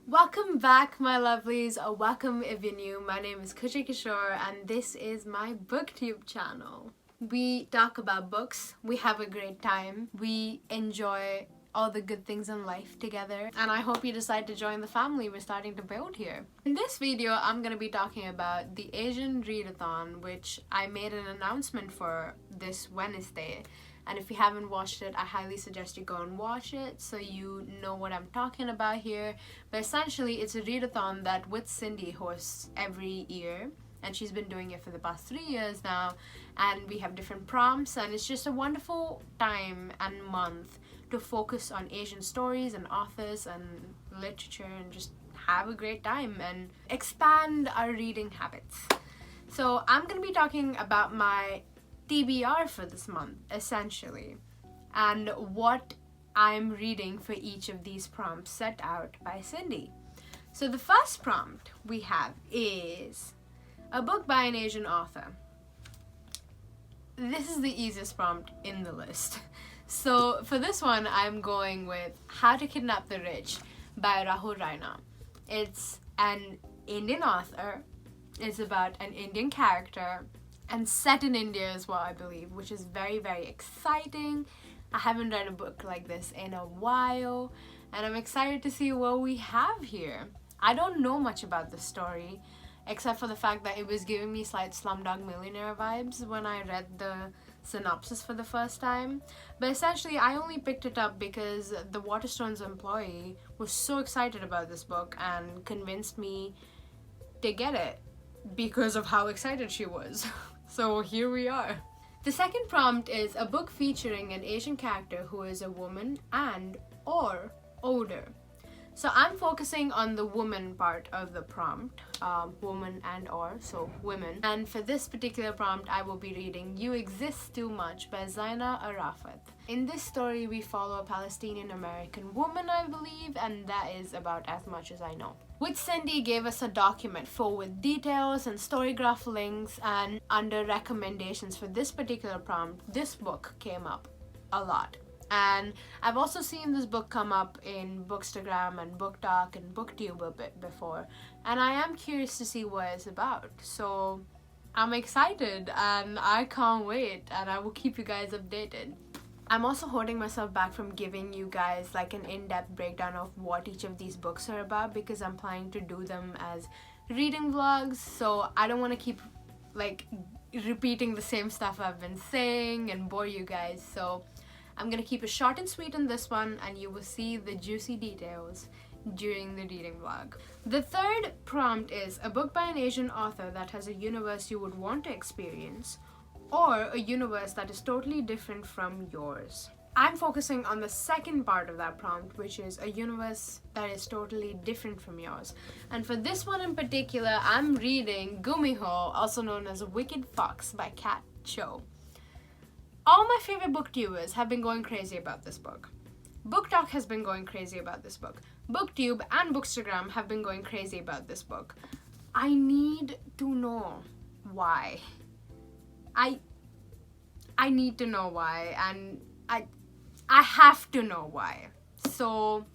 Welcome back, my lovelies, or welcome if you're new. My name is Khushi Kishore and this is my booktube channel. We talk about books, we have a great time, we enjoy all the good things in life together, and I hope you decide to join the family we're starting to build here. In this video, I'm going to be talking about the Asian Readathon, which I made an announcement for this Wednesday. And if you haven't watched it, I highly suggest you go and watch it so you know what I'm talking about here. But essentially, it's a readathon that with Cindy hosts every year. And she's been doing it for the past 3 years now. And we have different prompts. And it's just a wonderful time and month to focus on Asian stories and authors and literature and just have a great time and expand our reading habits. So I'm going to be talking about my TBR for this month, essentially, and what I'm reading for each of these prompts set out by Cindy. So the first prompt we have is a book by an Asian author. This is the easiest prompt in the list. So for this one, I'm going with How to Kidnap the Rich by Rahul Raina. It's an Indian author. It's about an Indian character and set in India as well, I believe, which is very, very exciting. I haven't read a book like this in a while, and I'm excited to see what we have here. I don't know much about the story, except for the fact that it was giving me slight Slumdog Millionaire vibes when I read the synopsis for the first time. But essentially, I only picked it up because the Waterstones employee was so excited about this book and convinced me to get it because of how excited she was. So here we are. The second prompt is a book featuring an Asian character who is a woman and or older. So I'm focusing on the woman part of the prompt, woman and or, so women. And for this particular prompt, I will be reading You Exist Too Much by Zaina Arafat. In this story, we follow a Palestinian-American woman, I believe, and that is about as much as I know. Which Cindy gave us a document full with details and storygraph links, and under recommendations for this particular prompt, this book came up a lot. And I've also seen this book come up in Bookstagram and Book Talk and Booktube a bit before, and I am curious to see what it's about. So I'm excited and I can't wait, and I will keep you guys updated. I'm also holding myself back from giving you guys like an in-depth breakdown of what each of these books are about because I'm planning to do them as reading vlogs, so I don't want to keep like repeating the same stuff I've been saying and bore you guys. So I'm gonna keep it short and sweet in this one, and you will see the juicy details during the reading vlog. The third prompt is a book by an Asian author that has a universe you would want to experience, or a universe that is totally different from yours. I'm focusing on the second part of that prompt, which is a universe that is totally different from yours. And for this one in particular, I'm reading Gumiho, also known as Wicked Fox by Kat Cho. All my favorite booktubers have been going crazy about this book. Book Talk has been going crazy about this book. Booktube and Bookstagram have been going crazy about this book. I need to know why. I need to know why, and I have to know why. So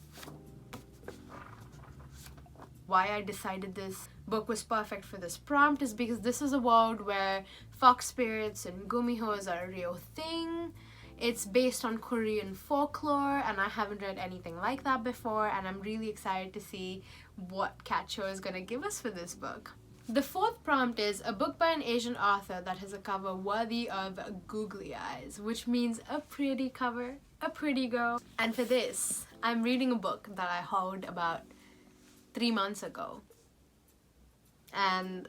why I decided this book was perfect for this prompt is because this is a world where fox spirits and gumihos are a real thing. It's based on Korean folklore, and I haven't read anything like that before, and I'm really excited to see what Kat Cho is gonna give us for this book. The fourth prompt is a book by an Asian author that has a cover worthy of googly eyes, which means a pretty cover, a pretty girl. And for this, I'm reading a book that I hauled about 3 months ago, and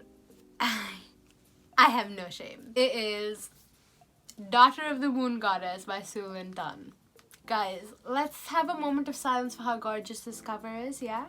I have no shame. It is Daughter of the Moon Goddess by Sutanto. Guys, let's have a moment of silence for how gorgeous this cover is, yeah?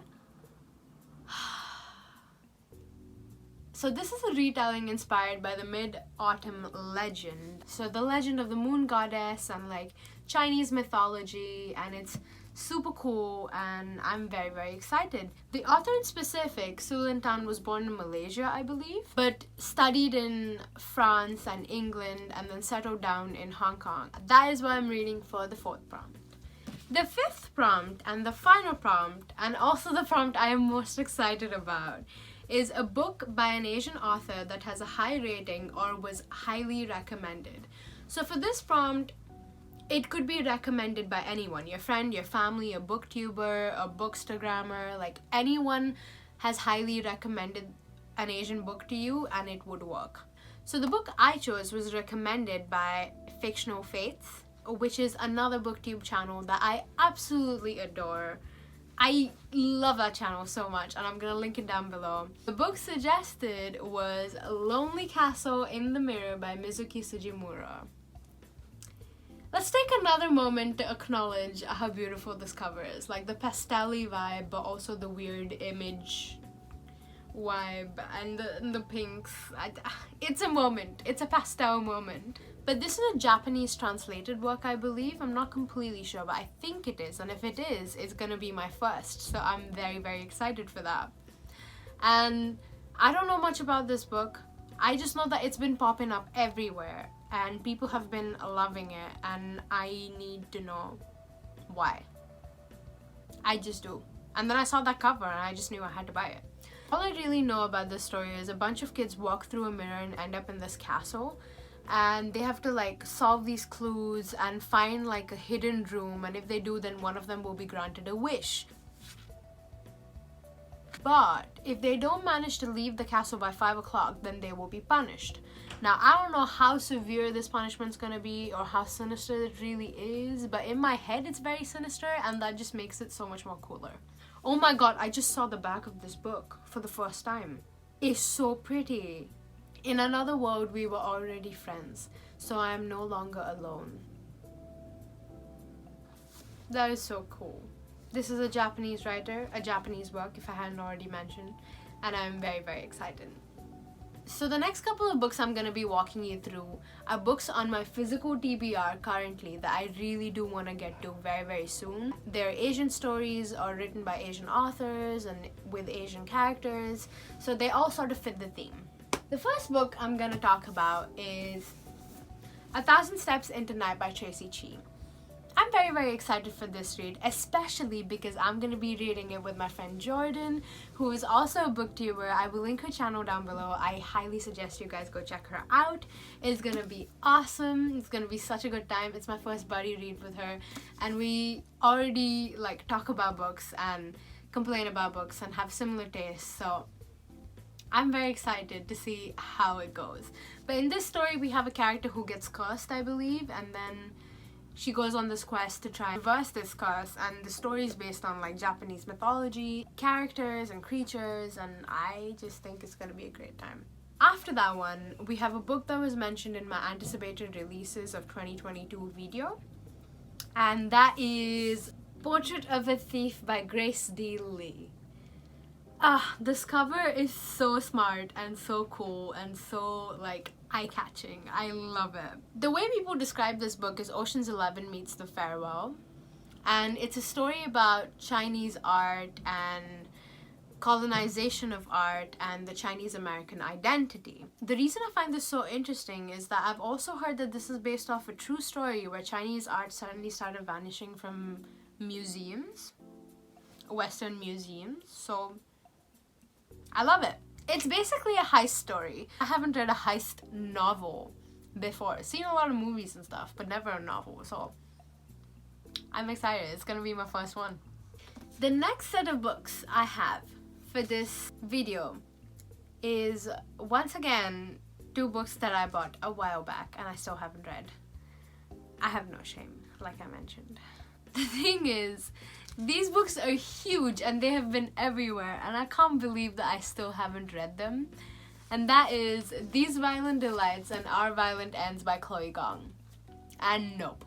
So this is a retelling inspired by the Mid-Autumn legend. So the legend of the moon goddess and like Chinese mythology, and it's super cool and I'm very, very excited. The author in specific, Sutanto, was born in Malaysia, I believe, but studied in France and England and then settled down in Hong Kong. That is what I'm reading for the fourth prompt. The fifth prompt and the final prompt, and also the prompt I am most excited about, is a book by an Asian author that has a high rating or was highly recommended. So for this prompt, it could be recommended by anyone, your friend, your family, a booktuber, a bookstagrammer, like anyone has highly recommended an Asian book to you and it would work. So the book I chose was recommended by Fictional Faiths, which is another booktube channel that I absolutely adore. I love that channel so much, and I'm gonna link it down below. The book suggested was Lonely Castle in the Mirror by Mizuki Tsujimura. Let's take another moment to acknowledge how beautiful this cover is. Like the pastel-y vibe, but also the weird image vibe and the pinks. It's a moment. It's a pastel moment. But this is a Japanese translated work, I believe. I'm not completely sure, but I think it is. And if it is, it's gonna be my first. So I'm very, very excited for that. And I don't know much about this book. I just know that it's been popping up everywhere and people have been loving it, and I need to know why. I just do. And then I saw that cover and I just knew I had to buy it. All I really know about this story is a bunch of kids walk through a mirror and end up in this castle, and they have to like solve these clues and find like a hidden room, and if they do, then one of them will be granted a wish. But if they don't manage to leave the castle by 5 o'clock, then they will be punished. Now, I don't know how severe this punishment's gonna be or how sinister it really is, but in my head it's very sinister, and that just makes it so much more cooler. Oh my god, I just saw the back of this book for the first time. It's so pretty. In another world, we were already friends, so I am no longer alone. That is so cool. This is a Japanese writer, a Japanese book, if I hadn't already mentioned, and I'm very, very excited. So the next couple of books I'm going to be walking you through are books on my physical TBR currently that I really do want to get to very, very soon. They're Asian stories or written by Asian authors and with Asian characters, so they all sort of fit the theme. The first book I'm going to talk about is 1,000 Steps into Night by Traci Chee. I'm very, very excited for this read, especially because I'm going to be reading it with my friend Jordan, who is also a booktuber. I will link her channel down below. I highly suggest you guys go check her out. It's going to be awesome. It's going to be such a good time. It's my first buddy read with her, and we already like talk about books and complain about books and have similar tastes, so I'm very excited to see how it goes. But in this story, we have a character who gets cursed, I believe, and then she goes on this quest to try and reverse this curse, and the story is based on like Japanese mythology, characters and creatures, and I just think it's gonna be a great time. After that one, we have a book that was mentioned in my anticipated releases of 2022 video, and that is Portrait of a Thief by Grace D. Lee. This cover is so smart and so cool and so like eye-catching. I love it. The way people describe this book is Ocean's 11 meets The Farewell, and it's a story about Chinese art and colonization of art and the Chinese American identity. The reason I find this so interesting is that I've also heard that this is based off a true story where Chinese art suddenly started vanishing from museums, Western museums, so I love it. It's basically a heist story. I haven't read a heist novel before. Seen a lot of movies and stuff, but never a novel, so I'm excited. It's gonna be my first one. The next set of books I have for this video is, once again, 2 books that I bought a while back and I still haven't read. I have no shame, like I mentioned. The thing is, these books are huge and they have been everywhere, and I can't believe that I still haven't read them. And that is These Violent Delights and Our Violent Ends by Chloe Gong. And nope.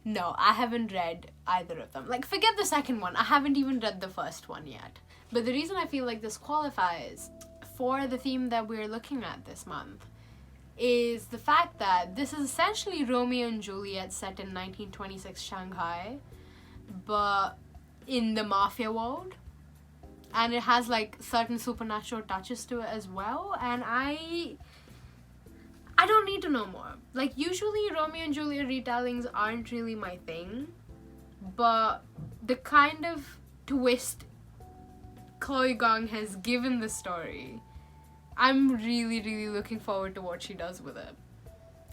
No, I haven't read either of them. Like, forget the second one. I haven't even read the first one yet. But the reason I feel like this qualifies for the theme that we're looking at this month is the fact that this is essentially Romeo and Juliet set in 1926 Shanghai, but in the mafia world, and it has like certain supernatural touches to it as well, and I don't need to know more. Like, usually Romeo and Juliet retellings aren't really my thing, but the kind of twist Chloe Gong has given the story, I'm really looking forward to what she does with it.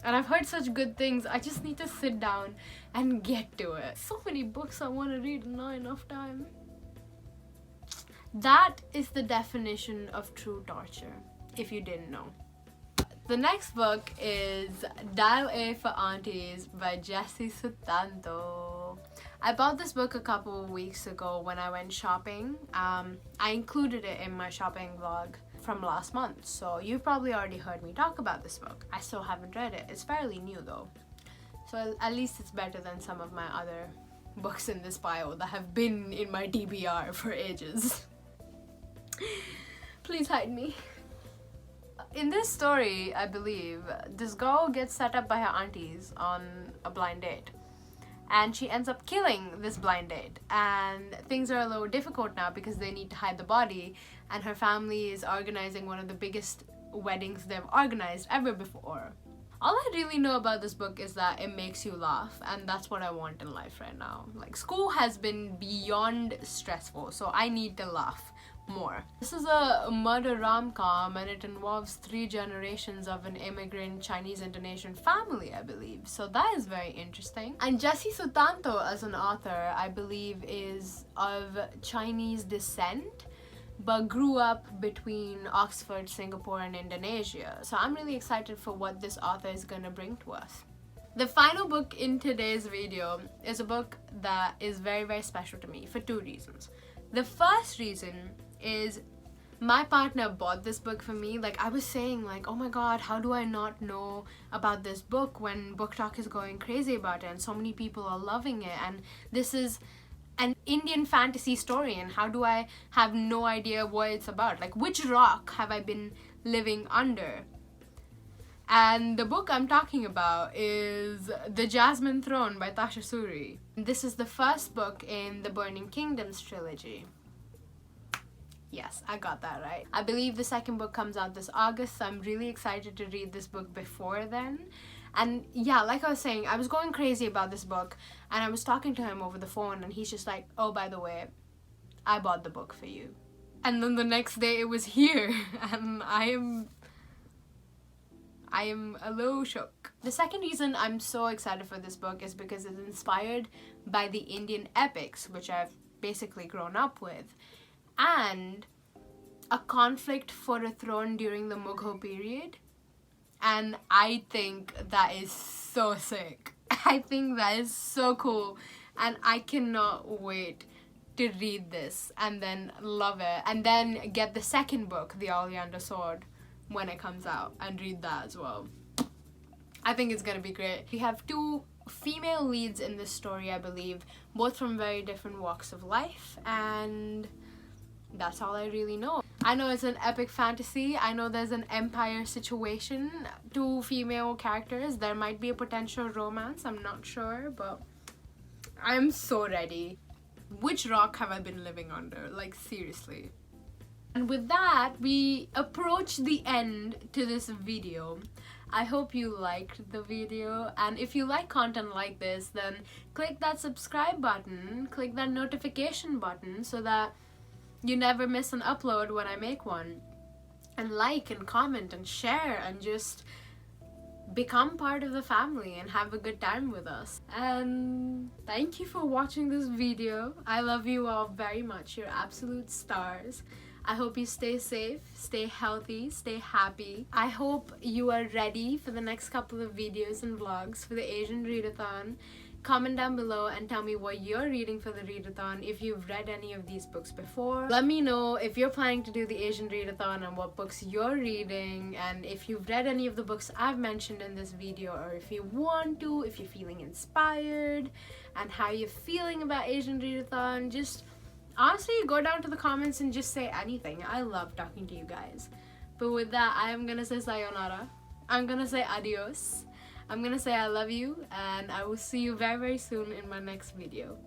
And I've heard such good things. I just need to sit down and get to it. So many books I want to read and not enough time. That is the definition of true torture, if you didn't know. The next book is Dial A for Aunties by Sutanto. I bought this book a couple of weeks ago when I went shopping. I included it in my shopping vlog from last month, so you've probably already heard me talk about this book. I still haven't read it. It's fairly new though, so at least it's better than some of my other books in this pile that have been in my TBR for ages. Please hide me. In this story, I believe, this girl gets set up by her aunties on a blind date. And she ends up killing this blind date. And things are a little difficult now because they need to hide the body. And her family is organizing one of the biggest weddings they've organized ever before. All I really know about this book is that it makes you laugh. And that's what I want in life right now. Like, school has been beyond stressful, so I need to laugh more. This is a murder rom-com and it involves 3 generations of an immigrant Chinese-Indonesian family, I believe. So that is very interesting. And Sutanto as an author, I believe, is of Chinese descent but grew up between Oxford, Singapore and Indonesia. So I'm really excited for what this author is going to bring to us. The final book in today's video is a book that is very special to me for 2 reasons. The first reason is my partner bought this book for me. Like, I was saying, like, oh my god, how do I not know about this book when Book Talk is going crazy about it and so many people are loving it, and this is an Indian fantasy story, and how do I have no idea what it's about? Like, which rock have I been living under? And the book I'm talking about is The Jasmine Throne by Tasha Suri. This is the first book in the Burning Kingdoms trilogy. Yes, I got that right. I believe the second book comes out this August, so I'm really excited to read this book before then. And yeah, like I was saying, I was going crazy about this book, and I was talking to him over the phone, and he's just like, oh, by the way, I bought the book for you. And then the next day it was here, and I am a little shook. The second reason I'm so excited for this book is because it's inspired by the Indian epics, which I've basically grown up with, and a conflict for a throne during the Mughal period. And I think that is so sick. I think that is so cool, and I cannot wait to read this and then love it, and then get the second book, The Oleander Sword, when it comes out, and read that as well. I think it's gonna be great. We have 2 female leads in this story, I believe, both from very different walks of life, and that's all I really know. I know it's an epic fantasy. I know there's an empire situation, 2 female characters. There might be a potential romance, I'm not sure, but I'm so ready. Which rock have I been living under? Like, seriously. And with that, we approach the end to this video. I hope you liked the video, and if you like content like this, then click that subscribe button, click that notification button so that you never miss an upload when I make one. And like and comment and share and just become part of the family and have a good time with us. And thank you for watching this video. I love you all very much. You're absolute stars. I hope you stay safe, stay healthy, stay happy. I hope you are ready for the next couple of videos and vlogs for the Asian Readathon. Comment down below and tell me what you're reading for the Readathon, if you've read any of these books before. Let me know if you're planning to do the Asian Readathon and what books you're reading, and if you've read any of the books I've mentioned in this video, or if you want to, if you're feeling inspired, and how you're feeling about Asian Readathon. Just honestly, go down to the comments and just say anything. I love talking to you guys. But with that, I am gonna say sayonara. I'm gonna say adios. I'm gonna say I love you, and I will see you very soon in my next video.